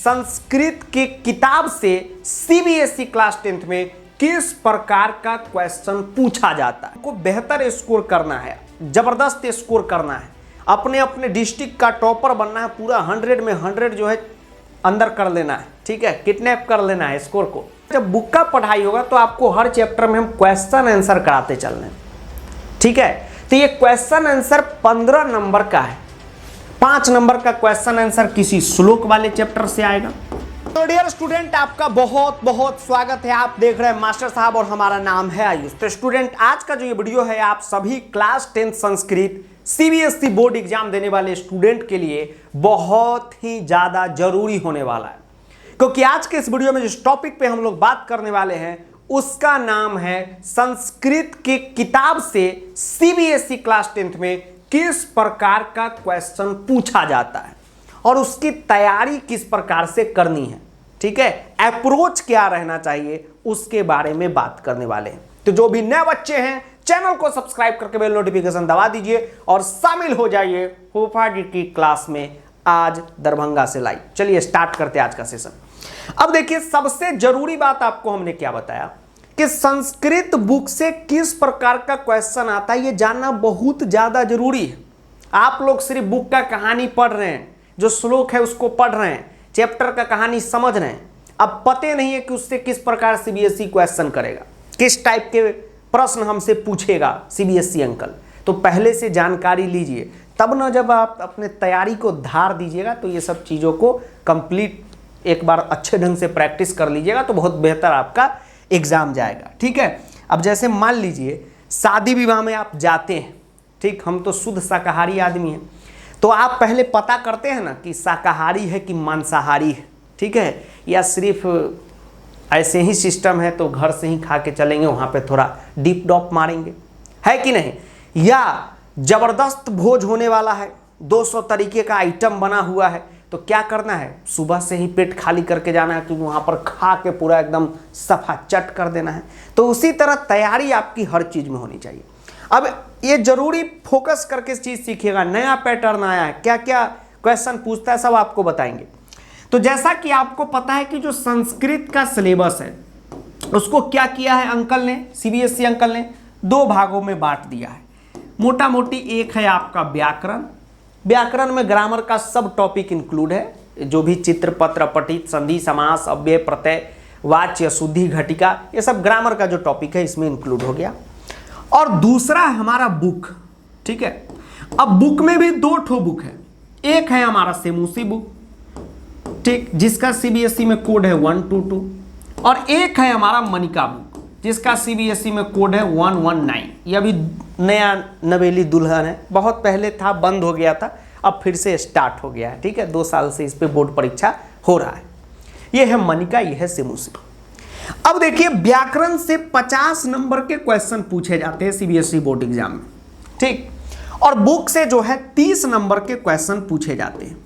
संस्कृत की किताब से सीबीएसई क्लास 10th में किस प्रकार का क्वेश्चन पूछा जाता है। आपको बेहतर स्कोर करना है, जबरदस्त स्कोर करना है, अपने अपने डिस्ट्रिक्ट का टॉपर बनना है, पूरा 100 में 100 जो है अंदर कर लेना है। ठीक है, किडनैप कर लेना है स्कोर को। जब बुक का पढ़ाई होगा तो आपको हर चैप्टर में हम क्वेश्चन आंसर कराते चलने। ठीक है, तो ये क्वेश्चन आंसर 15 नंबर का है। 5 नंबर का क्वेश्चन आंसर किसी श्लोक वाले चैप्टर से आएगा। तो डियर स्टूडेंट, आपका बहुत बहुत स्वागत है। आप देख रहे हैं मास्टर साहब और हमारा नाम है आयुष। तो स्टूडेंट, आज का जो ये वीडियो है आप सभी class 10 Sanskrit CBSE board exam देने वाले स्टूडेंट के लिए बहुत ही ज्यादा जरूरी होने वाला है, क्योंकि आज के इस वीडियो में जिस टॉपिक पे हम लोग बात करने वाले हैं उसका नाम है संस्कृत की किताब से सीबीएसई क्लास 10th में किस प्रकार का क्वेश्चन पूछा जाता है और उसकी तैयारी किस प्रकार से करनी है। ठीक है, अप्रोच क्या रहना चाहिए उसके बारे में बात करने वाले हैं। तो जो भी नए बच्चे हैं चैनल को सब्सक्राइब करके बेल नोटिफिकेशन दबा दीजिए और शामिल हो जाइए फूफा जी की क्लास में आज दरभंगा से लाइव। चलिए स्टार्ट करते हैं आज का सेशन। अब देखिए, सबसे जरूरी बात आपको हमने क्या बताया कि संस्कृत बुक से किस प्रकार का क्वेश्चन आता है, ये जानना बहुत ज्यादा जरूरी है। आप लोग सिर्फ बुक का कहानी पढ़ रहे हैं, जो श्लोक है उसको पढ़ रहे हैं, चैप्टर का कहानी समझ रहे हैं, अब पते नहीं है कि उससे किस प्रकार सीबीएसई क्वेश्चन करेगा, किस टाइप के प्रश्न हमसे पूछेगा सीबीएसई अंकल। तो पहले से जानकारी लीजिए, तब ना जब आप अपने तैयारी को धार दीजिएगा तो ये सब चीज़ों को कंप्लीट एक बार अच्छे ढंग से प्रैक्टिस कर लीजिएगा तो बहुत बेहतर आपका एग्जाम जाएगा। ठीक है, अब जैसे मान लीजिए शादी विवाह में आप जाते हैं, ठीक, हम तो शुद्ध शाकाहारी आदमी हैं, तो आप पहले पता करते हैं ना कि शाकाहारी है कि मांसाहारी है। ठीक है, या सिर्फ ऐसे ही सिस्टम है तो घर से ही खा के चलेंगे, वहाँ पे थोड़ा डीप डॉप मारेंगे, है कि नहीं, या जबरदस्त भोज होने वाला है, 200 तरीके का आइटम बना हुआ है, तो क्या करना है, सुबह से ही पेट खाली करके जाना है क्योंकि वहाँ पर खा के पूरा एकदम सफा चट कर देना है। तो उसी तरह तैयारी आपकी हर चीज़ में होनी चाहिए। अब ये जरूरी फोकस करके चीज़ सीखिएगा, नया पैटर्न आया है, क्या क्या क्वेश्चन पूछता है सब आपको बताएंगे। तो जैसा कि आपको पता है कि जो संस्कृत का सिलेबस है उसको क्या किया है अंकल ने, सीबीएसई अंकल ने 2 भागों में बांट दिया है। मोटा मोटी एक है आपका व्याकरण, व्याकरण में ग्रामर का सब टॉपिक इंक्लूड है, जो भी चित्र पत्र पठित संधि समास अव्यय प्रत्यय वाच्य शुद्धि घटिका, ये सब ग्रामर का जो टॉपिक है इसमें इंक्लूड हो गया। और दूसरा है हमारा बुक। ठीक है, अब बुक में भी 2 ठो बुक है, एक है हमारा सेमूसी बुक, ठीक, जिसका सीबीएसई में कोड है 122, और एक है हमारा मनिका बुक जिसका सीबीएसई में कोड है 119। ये अभी नया नवेली दुल्हन है, बहुत पहले था, बंद हो गया था, अब फिर से स्टार्ट हो गया है। ठीक है, 2 साल से इस पे बोर्ड परीक्षा हो रहा है। ये है मनिका, ये है सेमूसी। अब देखिए, व्याकरण से 50 नंबर के क्वेश्चन पूछे जाते हैं सीबीएसई बोर्ड एग्जाम में, ठीक, और बुक से जो है 30 नंबर के क्वेश्चन पूछे जाते हैं।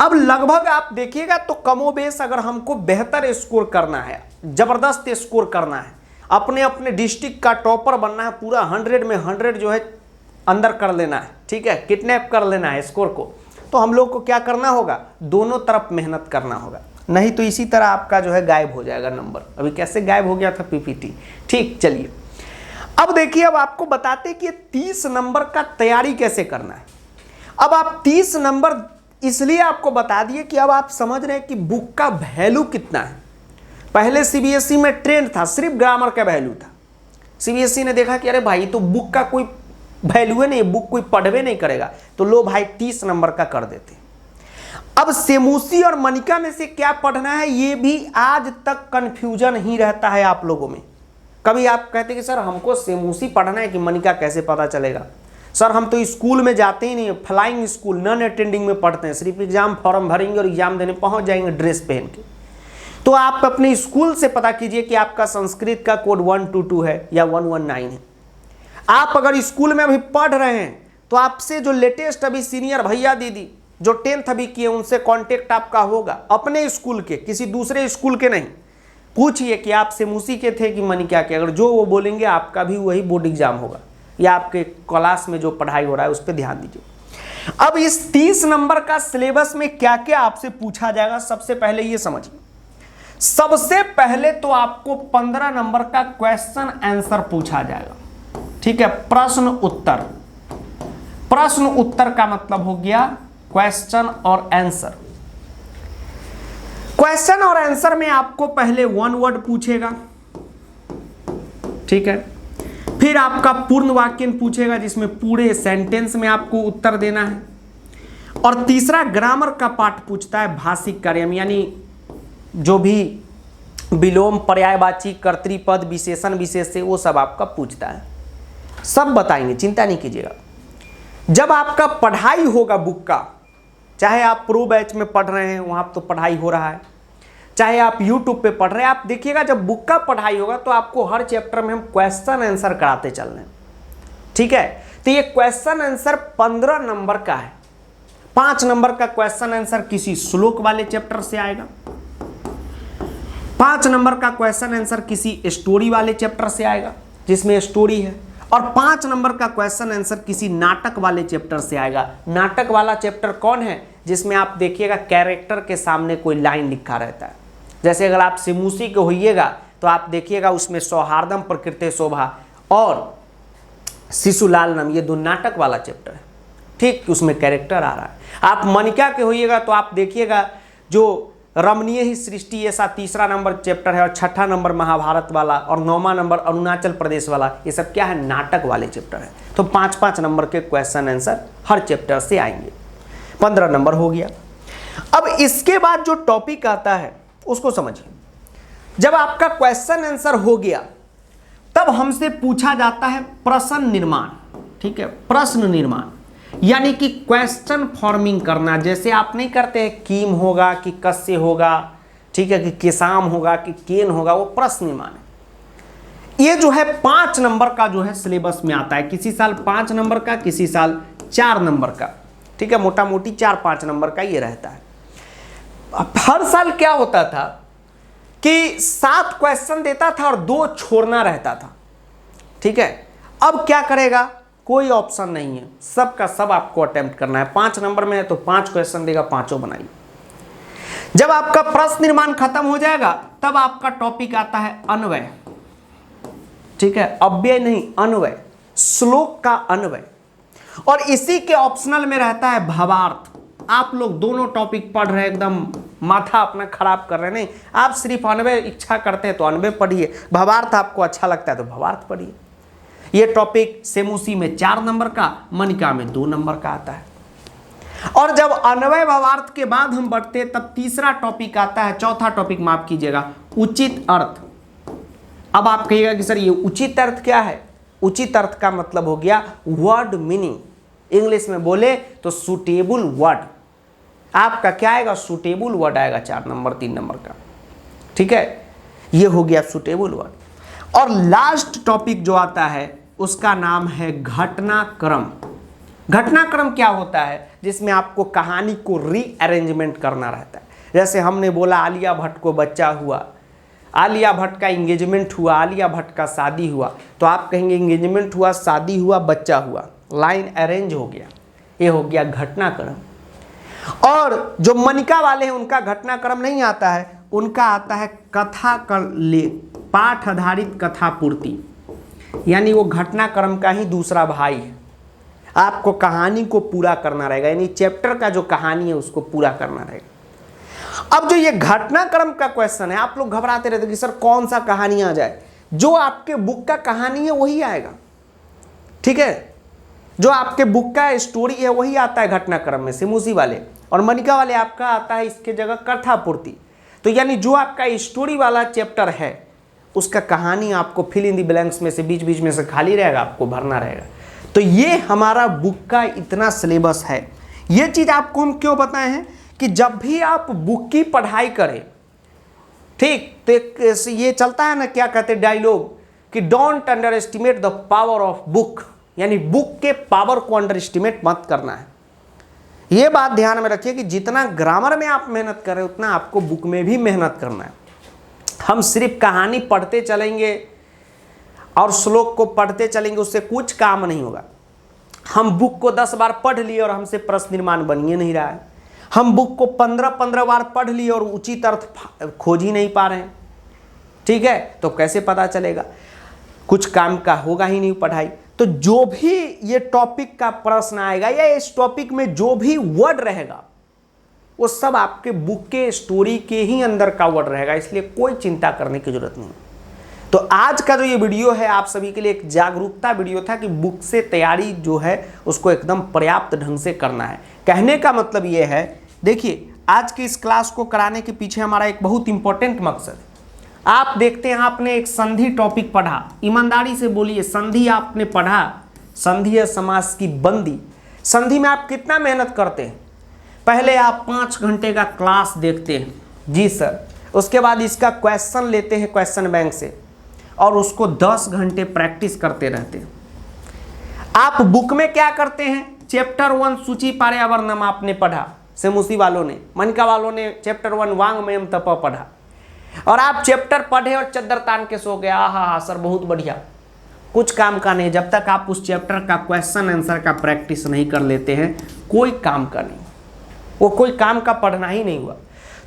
अब लगभग आप देखिएगा तो कमोबेश अगर हमको बेहतर स्कोर करना है, जबरदस्त स्कोर करना है, अपने अपने डिस्ट्रिक्ट का टॉपर बनना है, पूरा 100 में 100 जो है अंदर कर लेना है, ठीक है, किडनैप कर लेना है स्कोर को, तो हम लोग को क्या करना होगा, दोनों तरफ मेहनत करना होगा, नहीं तो इसी तरह आपका जो है गायब हो जाएगा नंबर। अभी कैसे गायब हो गया था पीपीटी। ठीक, चलिए अब देखिए, अब आपको बताते कि 30 नंबर का तैयारी कैसे करना है। अब आप 30 नंबर इसलिए आपको बता दिए कि अब आप समझ रहे हैं कि बुक का वैल्यू कितना है। पहले सीबीएसई में ट्रेंड था, सिर्फ ग्रामर का वैल्यू था। सीबीएसई ने देखा कि अरे भाई तो बुक का कोई वैल्यू नहीं, बुक कोई पढ़वे नहीं करेगा, तो लो भाई 30 नंबर का कर देते। अब सेमूसी और मनिका में से क्या पढ़ना है ये भी आज तक कंफ्यूजन ही रहता है आप लोगों में। कभी आप कहते कि सर हमको सेमूसी पढ़ना है कि मनिका कैसे पता चलेगा, सर हम तो स्कूल में जाते ही नहीं, फ्लाइंग स्कूल नॉन अटेंडिंग में पढ़ते हैं, सिर्फ एग्जाम फॉर्म भरेंगे और एग्जाम देने पहुंच जाएंगे ड्रेस पहन के। तो आप अपने स्कूल से पता कीजिए कि आपका संस्कृत का कोड 122 है या 119 है। आप अगर स्कूल में अभी पढ़ रहे हैं तो आपसे जो लेटेस्ट अभी सीनियर भैया दीदी जो 10th अभी किए उनसे कांटेक्ट आपका होगा, अपने स्कूल के, किसी दूसरे स्कूल के नहीं। पूछिए कि आप सेमूसी के थे कि मनिका के, अगर जो वो बोलेंगे आपका भी वही बोर्ड एग्जाम होगा, या आपके क्लास में जो पढ़ाई हो रहा है उस पर ध्यान दीजिए। अब इस 30 नंबर का सिलेबस में क्या क्या आपसे पूछा जाएगा, सबसे पहले ये समझिए। सबसे पहले तो आपको 15 नंबर का क्वेश्चन आंसर पूछा जाएगा, ठीक है, प्रश्न उत्तर। प्रश्न उत्तर का मतलब हो गया क्वेश्चन और आंसर। क्वेश्चन और आंसर में आपको पहले वन वर्ड पूछेगा, ठीक है, फिर आपका पूर्ण वाक्य पूछेगा जिसमें पूरे सेंटेंस में आपको उत्तर देना है, और तीसरा ग्रामर का पार्ट पूछता है, भाषिक कार्यम, यानी जो भी विलोम, पर्यायवाची, कर्तृपद, विशेषण, विशेष्य, वो सब आपका पूछता है। सब बताएंगे, चिंता नहीं कीजिएगा। जब आपका पढ़ाई होगा बुक का, चाहे आप प्रो बैच में पढ़ रहे हैं वहां तो पढ़ाई हो रहा है, चाहे आप यूट्यूब पे पढ़ रहे हैं, आप देखिएगा जब बुक का पढ़ाई होगा तो आपको हर चैप्टर में हम क्वेश्चन आंसर कराते चल रहे हैं, ठीक है। तो ये क्वेश्चन आंसर 15 नंबर का है। 5 नंबर का क्वेश्चन आंसर किसी श्लोक वाले चैप्टर से आएगा, 5 नंबर का क्वेश्चन आंसर किसी स्टोरी वाले चैप्टर से आएगा जिसमें स्टोरी है, और 5 नंबर का क्वेश्चन आंसर किसी नाटक वाले चैप्टर से आएगा। नाटक वाला चैप्टर कौन है? जिसमें आप देखिएगा कैरेक्टर के सामने कोई लाइन लिखा रहता है। जैसे अगर आप सिमुसी के होइएगा तो आप देखिएगा उसमें सौहार्दम प्रकृति शोभा और शिशुलालनम, ये 2 नाटक वाला चैप्टर है, ठीक, उसमें कैरेक्टर आ रहा है। आप मनिका के होइएगा तो आप देखिएगा जो रमणीय ही सृष्टि, ऐसा 3रा नंबर चैप्टर है, और 6ठा नंबर महाभारत वाला, और 9वां नंबर अरुणाचल प्रदेश वाला, ये सब क्या है? नाटक वाले चैप्टर है। तो 5-5 नंबर के क्वेश्चन आंसर हर चैप्टर से आएंगे। 15 नंबर हो गया। अब इसके बाद जो टॉपिक आता है उसको समझिए। जब आपका क्वेश्चन आंसर हो गया तब हमसे पूछा जाता है प्रश्न निर्माण, ठीक है, प्रश्न निर्माण, यानी कि क्वेश्चन फॉर्मिंग करना। जैसे आप नहीं करते हैं कीम होगा कि कस्य होगा, ठीक है, कि किसाम होगा कि केन होगा, वो प्रश्न निर्माण है। ये जो है 5 नंबर का जो है सिलेबस में आता है, किसी साल 5 नंबर का, किसी साल 4 नंबर का, ठीक है, मोटा मोटी 4-5 नंबर का ये रहता है। हर साल क्या होता था कि 7 क्वेश्चन देता था और 2 छोड़ना रहता था, ठीक है। अब क्या करेगा? कोई ऑप्शन नहीं है, सब का सब आपको अटेम्प्ट करना है। 5 नंबर में है तो 5 क्वेश्चन देगा, 5 बनाइए। जब आपका प्रश्न निर्माण खत्म हो जाएगा तब आपका टॉपिक आता है अन्वय, ठीक है, अव्यय नहीं, अन्वय, श्लोक का अन्वय, और इसी के ऑप्शनल में रहता है भावार्थ। आप लोग दोनों टॉपिक पढ़ रहे हैं, एकदम माथा अपना खराब कर रहे हैं, नहीं, आप सिर्फ अन्वय इच्छा करते हैं तो अन्वय पढ़िए, भावार्थ आपको अच्छा लगता है तो भावार्थ पढ़िए। ये टॉपिक सेमुसी में 4 नंबर का, मनिका में 2 नंबर का आता है। और जब अन्वय भावार्थ के बाद हम बढ़ते हैं तब तीसरा टॉपिक आता है, चौथा टॉपिक माफ कीजिएगा, उचित अर्थ। अब आप कहिएगा कि सर ये उचित अर्थ क्या है? उचित अर्थ का मतलब हो गया वर्ड मीनिंग, इंग्लिश में बोले तो सुटेबल वर्ड। आपका क्या आएगा? सुटेबल वर्ड आएगा 4 नंबर 3 नंबर का, ठीक है, ये हो गया सुटेबल वर्ड। और लास्ट टॉपिक जो आता है उसका नाम है घटनाक्रम। घटनाक्रम क्या होता है? जिसमें आपको कहानी को रीअरेंजमेंट करना रहता है। जैसे हमने बोला आलिया भट्ट को बच्चा हुआ, आलिया भट्ट का इंगेजमेंट हुआ, आलिया भट्ट का शादी हुआ, तो आप कहेंगे इंगेजमेंट हुआ, शादी हुआ, बच्चा हुआ, लाइन अरेंज हो गया, ये हो गया घटनाक्रम। और जो मनिका वाले हैं उनका घटनाक्रम नहीं आता है, उनका आता है कथा कर ले, पाठ आधारित कथा पूर्ति, यानी वो घटनाक्रम का ही दूसरा भाई है। आपको कहानी को पूरा करना रहेगा, यानी चैप्टर का जो कहानी है उसको पूरा करना रहेगा। अब जो ये घटनाक्रम का क्वेश्चन है, आप लोग घबराते रहते कि सर कौन सा कहानी आ जाए। जो आपके बुक का कहानी है वही आएगा, ठीक है, जो आपके बुक का स्टोरी है वही आता है घटनाक्रम में, सिमुसी वाले, और मनिका वाले आपका आता है इसके जगह कथा पूर्ति। तो यानी जो आपका स्टोरी वाला चैप्टर है उसका कहानी आपको फिल इन द ब्लैंक्स में से, बीच बीच में से खाली रहेगा, आपको भरना रहेगा। तो ये हमारा बुक का इतना सिलेबस है। ये चीज़ आपको हम क्यों बताए हैं कि जब भी आप बुक की पढ़ाई करें, ठीक, तो ये चलता है ना, क्या कहते हैं डायलॉग, कि don't under estimate the power of book, यानी बुक के पावर को अंडर एस्टिमेट मत करना है। ये बात ध्यान में रखिए कि जितना ग्रामर में आप मेहनत करें उतना आपको बुक में भी मेहनत करना है। हम सिर्फ कहानी पढ़ते चलेंगे और श्लोक को पढ़ते चलेंगे, उससे कुछ काम नहीं होगा। हम बुक को 10 बार पढ़ लिए और हमसे प्रश्न निर्माण बन ही नहीं रहा है। हम बुक को 15 बार पढ़ लिए और उचित अर्थ खोज ही नहीं पा रहे हैं। ठीक है, तो कैसे पता चलेगा? कुछ काम का होगा ही नहीं पढ़ाई। तो जो भी ये टॉपिक का प्रश्न आएगा या इस टॉपिक में जो भी वर्ड रहेगा वो सब आपके बुक के स्टोरी के ही अंदर का वर्ड रहेगा, इसलिए कोई चिंता करने की जरूरत नहीं। तो आज का जो ये वीडियो है आप सभी के लिए एक जागरूकता वीडियो था कि बुक से तैयारी जो है उसको एकदम पर्याप्त ढंग से करना है। कहने का मतलब ये है, देखिए आज की इस क्लास को कराने के पीछे हमारा एक बहुत इंपॉर्टेंट मकसद है। आप देखते हैं आपने एक संधि टॉपिक पढ़ा, ईमानदारी से बोलिए संधि आपने पढ़ा, संधि है समास की बंदी। संधि में आप कितना मेहनत करते हैं? पहले आप 5 घंटे का क्लास देखते हैं, जी सर, उसके बाद इसका क्वेश्चन लेते हैं क्वेश्चन बैंक से और उसको 10 घंटे प्रैक्टिस करते रहते हैं। आप बुक में क्या करते हैं? चैप्टर 1 सूची पर्यावरणम आपने पढ़ा, सेमुसी वालों ने, मनका वालों ने चैप्टर 1 वांग्मयम तप पढ़ा और आप चैप्टर पढ़े और चद्दर तान के सो गए। हाँ सर बहुत बढ़िया, कुछ काम का नहीं। जब तक आप उस चैप्टर का क्वेश्चन आंसर का प्रैक्टिस नहीं कर लेते हैं कोई काम का नहीं, वो कोई काम का पढ़ना ही नहीं हुआ।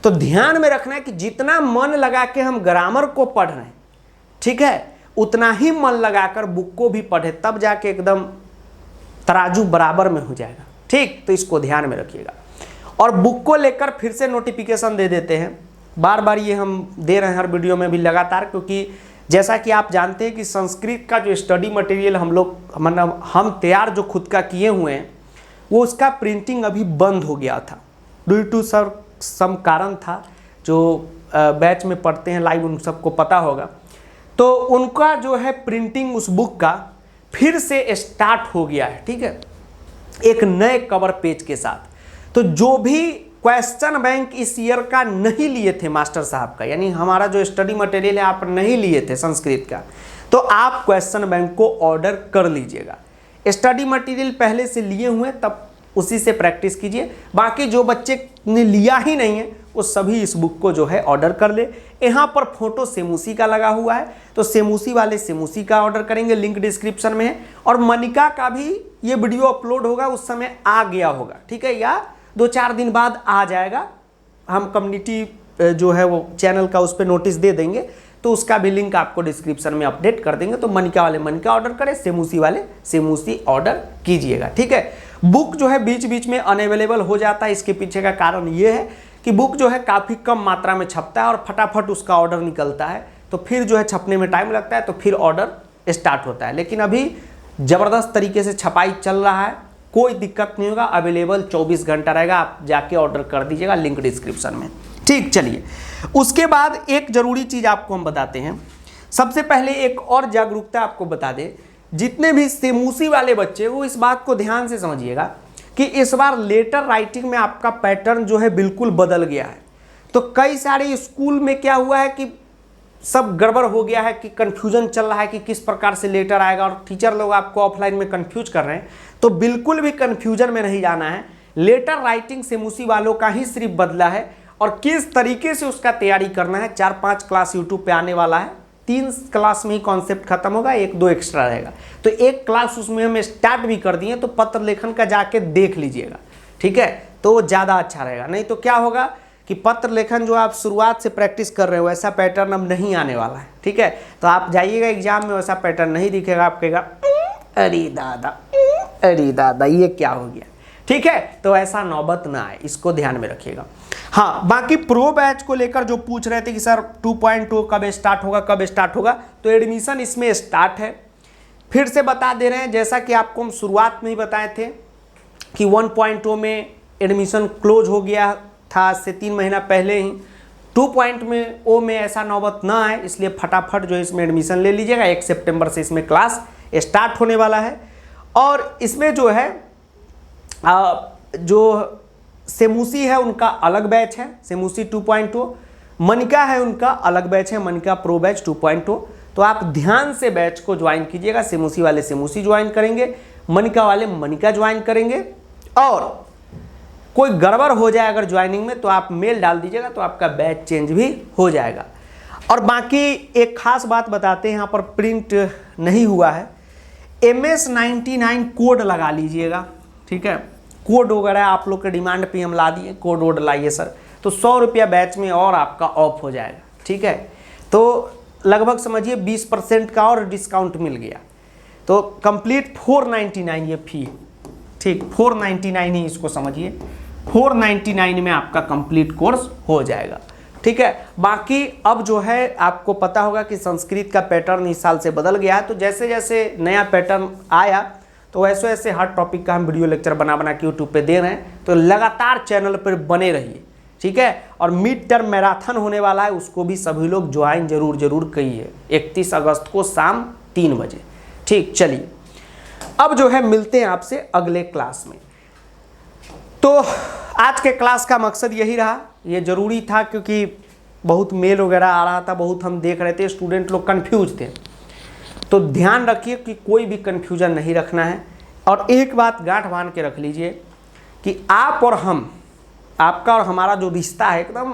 तो ध्यान में रखना है कि जितना मन लगा के हम ग्रामर को पढ़ रहे हैं, ठीक है, उतना ही मन लगाकर बुक को भी पढ़े, तब जाके एकदम तराजू बराबर में हो जाएगा। ठीक, तो इसको ध्यान में रखिएगा। और बुक को लेकर फिर से नोटिफिकेशन दे देते हैं, बार बार ये हम दे रहे हैं हर वीडियो में भी लगातार, क्योंकि जैसा कि आप जानते हैं कि संस्कृत का जो स्टडी मटेरियल हम लोग मतलब हम तैयार जो खुद का किए हुए हैं वो उसका प्रिंटिंग अभी बंद हो गया था ड्यू टू सम कारण था। जो बैच में पढ़ते हैं लाइव उन सबको पता होगा। तो उनका जो है प्रिंटिंग उस बुक का फिर से स्टार्ट हो गया है, ठीक है, एक नए कवर पेज के साथ। तो जो भी क्वेश्चन बैंक इस ईयर का नहीं लिए थे मास्टर साहब का, यानी हमारा जो स्टडी मटेरियल है आप नहीं लिए थे संस्कृत का, तो आप क्वेश्चन बैंक को ऑर्डर कर लीजिएगा। स्टडी मटेरियल पहले से लिए हुए तब उसी से प्रैक्टिस कीजिए। बाकी जो बच्चे ने लिया ही नहीं है वो सभी इस बुक को जो है ऑर्डर कर ले। यहाँ पर फोटो सेमुसी का लगा हुआ है, तो सेमुसी वाले सेमुसी का ऑर्डर करेंगे, लिंक डिस्क्रिप्शन में है। और मनिका का भी ये वीडियो अपलोड होगा उस समय आ गया होगा, ठीक है, या 2-4 दिन बाद आ जाएगा। हम कम्युनिटी जो है वो चैनल का उस पर नोटिस दे देंगे, तो उसका भी लिंक आपको डिस्क्रिप्शन में अपडेट कर देंगे। तो मनिका वाले मनिका ऑर्डर करें, सेमुसी वाले सेमुसी ऑर्डर कीजिएगा, ठीक है। बुक जो है बीच बीच में अनअवेलेबल हो जाता है, इसके पीछे का कारण ये है कि बुक जो है काफ़ी कम मात्रा में छपता है और फटाफट उसका ऑर्डर निकलता है, तो फिर जो है छपने में टाइम लगता है, तो फिर ऑर्डर स्टार्ट होता है। लेकिन अभी ज़बरदस्त तरीके से छपाई चल रहा है, कोई दिक्कत नहीं होगा, अवेलेबल 24 घंटा रहेगा, आप जाके ऑर्डर कर दीजिएगा, लिंक डिस्क्रिप्शन में। ठीक, चलिए उसके बाद एक ज़रूरी चीज़ आपको हम बताते हैं। सबसे पहले एक और जागरूकता आपको बता दें, जितने भी सेमुसी वाले बच्चे वो इस बात को ध्यान से समझिएगा कि इस बार लेटर राइटिंग में आपका पैटर्न जो है बिल्कुल बदल गया है। तो कई सारे स्कूल में क्या हुआ है कि सब गड़बड़ हो गया है, कि कन्फ्यूजन चल रहा है कि किस प्रकार से लेटर आएगा, और टीचर लोग आपको ऑफलाइन में कन्फ्यूज कर रहे हैं। तो बिल्कुल भी कन्फ्यूजन में नहीं जाना है। लेटर राइटिंग सेमुसी वालों का ही सिर्फ बदला है, और किस तरीके से उसका तैयारी करना है। 4-5 क्लास यूट्यूब पे आने वाला है, 3 क्लास में ही कॉन्सेप्ट खत्म होगा, 1-2 एक्स्ट्रा रहेगा। तो एक क्लास उसमें हम स्टार्ट भी कर दिए, तो पत्र लेखन का जाके देख लीजिएगा, ठीक है, तो वो ज़्यादा अच्छा रहेगा। नहीं तो क्या होगा कि पत्र लेखन जो आप शुरुआत से प्रैक्टिस कर रहे हो वैसा पैटर्न अब नहीं आने वाला है, ठीक है। तो आप जाइएगा एग्जाम में वैसा पैटर्न नहीं दिखेगा, आप कहेगा अरे दादा ये क्या हो गया, ठीक है। तो ऐसा नौबत ना आए, इसको ध्यान में रखिएगा। हाँ, बाकी प्रो बैच को लेकर जो पूछ रहे थे कि सर 2.2 कब स्टार्ट होगा, तो एडमिशन इसमें स्टार्ट है। फिर से बता दे रहे हैं, जैसा कि आपको हम शुरुआत में ही बताए थे कि 1.0 में एडमिशन क्लोज हो गया था आज से 3 महीना पहले ही। 2.0 में ऐसा नौबत ना आए, इसलिए फटाफट जो इसमें एडमिशन ले लीजिएगा। 1 सितंबर से इसमें क्लास स्टार्ट होने वाला है। और इसमें जो है जो सेमुसी है उनका अलग बैच है, सेमुसी 2.0, मनिका है उनका अलग बैच है, मनिका प्रो बैच 2.0। तो आप ध्यान से बैच को ज्वाइन कीजिएगा। सेमुसी वाले सेमुसी ज्वाइन करेंगे, मनिका वाले मनिका ज्वाइन करेंगे। और कोई गड़बड़ हो जाए अगर ज्वाइनिंग में तो आप मेल डाल दीजिएगा, तो आपका बैच चेंज भी हो जाएगा। और बाकी एक खास बात बताते हैं, यहाँ पर प्रिंट नहीं हुआ है, MS99 कोड लगा लीजिएगा, ठीक है। कोड वगैरह आप लोग के डिमांड पे हम ला दिए, कोड वोड लाइए सर, तो 100 रुपया बैच में और आपका ऑफ हो जाएगा, ठीक है। तो लगभग समझिए 20% का और डिस्काउंट मिल गया, तो कंप्लीट 499 ये फी, ठीक, 499 ही इसको समझिए, 499 में आपका कंप्लीट कोर्स हो जाएगा, ठीक है। बाकी अब जो है आपको पता होगा कि संस्कृत का पैटर्न इस साल से बदल गया है, तो जैसे जैसे नया पैटर्न आया तो वैसे वैसे हर टॉपिक का हम वीडियो लेक्चर बना बना के यूट्यूब पे दे रहे हैं, तो लगातार चैनल पर बने रहिए, ठीक है। और मिड टर्म मैराथन होने वाला है, उसको भी सभी लोग ज्वाइन जरूर करिए, 31 अगस्त को शाम 3 बजे, ठीक। चलिए अब जो है मिलते हैं आपसे अगले क्लास में। तो आज के क्लास का मकसद यही रहा, ये ज़रूरी था क्योंकि बहुत मेल वगैरह आ रहा था, बहुत हम देख रहे थे स्टूडेंट लोग कन्फ्यूज थे, तो ध्यान रखिए कि कोई भी कन्फ्यूजन नहीं रखना है। और एक बात गांठ बांध के रख लीजिए कि आप और हम, आपका और हमारा जो रिश्ता है एकदम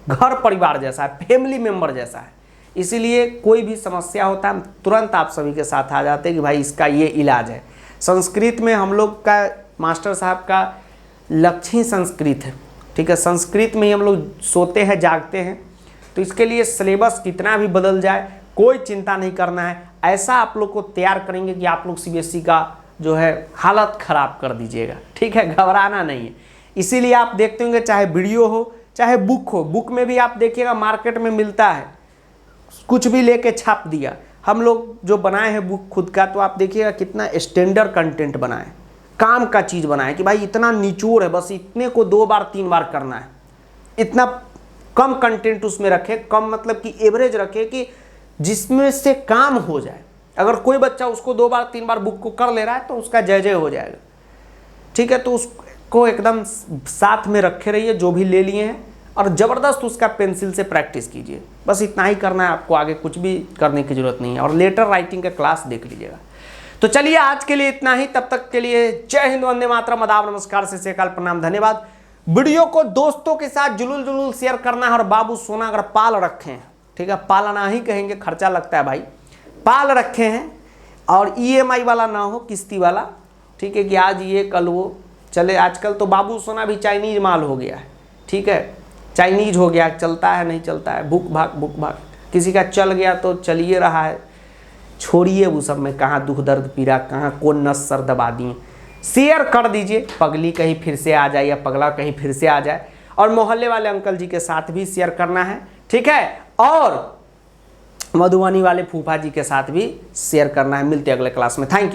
घर परिवार जैसा है, फैमिली मेम्बर जैसा है, इसीलिए कोई भी समस्या होता है तुरंत आप सभी के साथ आ जाते हैं कि भाई इसका ये इलाज है। संस्कृत में हम लोग का मास्टर साहब का लक्ष्य ही संस्कृत है, ठीक है। संस्कृत में ही हम लोग सोते हैं जागते हैं, तो इसके लिए सिलेबस कितना भी बदल जाए कोई चिंता नहीं करना है। ऐसा आप लोग को तैयार करेंगे कि आप लोग CBSE का जो है हालत ख़राब कर दीजिएगा, ठीक है, घबराना नहीं है। इसीलिए आप देखते होंगे चाहे वीडियो हो चाहे बुक हो, बुक में भी आप देखिएगा मार्केट में मिलता है, कुछ भी लेके छाप दिया। हम लोग जो बनाए हैं बुक खुद का, तो आप देखिएगा कितना स्टैंडर्ड कंटेंट बनाए, काम का चीज़ बनाए कि भाई इतना निचोड़ है, बस इतने को 2 बार 3 बार करना है, इतना कम कंटेंट उसमें रखे, कम मतलब कि एवरेज रखे कि जिसमें से काम हो जाए। अगर कोई बच्चा उसको 2 बार 3 बार बुक को कर ले रहा है तो उसका जय जय हो जाएगा, ठीक है। तो उसको एकदम साथ में रखे रहिए जो भी ले लिए हैं, और ज़बरदस्त उसका पेंसिल से प्रैक्टिस कीजिए, बस इतना ही करना है आपको, आगे कुछ भी करने की ज़रूरत नहीं है। और लेटर राइटिंग का क्लास देख लीजिएगा। तो चलिए आज के लिए इतना ही, तब तक के लिए जय हिंद, वंदे मातरम, आदाब, नमस्कार, सत श्री अकाल, प्रणाम, धन्यवाद। वीडियो को दोस्तों के साथ जुलूल शेयर करना है। और बाबू सोना अगर पाल रखे हैं, ठीक है, पालना ही कहेंगे, खर्चा लगता है भाई, पाल रखे हैं और EMI वाला ना हो, किस्ती वाला, ठीक है, कि आज ये कल वो चले। आजकल तो बाबू सोना भी चाइनीज माल हो गया है, ठीक है, चाइनीज हो गया, चलता है नहीं चलता है, भूख भाग, किसी का चल गया तो चलिए रहा है, छोड़िए वो सब में, कहाँ दुख दर्द पीड़ा, कहाँ कौन नस सर दबा दिए। शेयर कर दीजिए, पगली कहीं फिर से आ जाए या पगला कहीं फिर से आ जाए, और मोहल्ले वाले अंकल जी के साथ भी शेयर करना है, ठीक है, और मधुबनी वाले फूफा जी के साथ भी शेयर करना है। मिलते हैं अगले क्लास में, थैंक यू।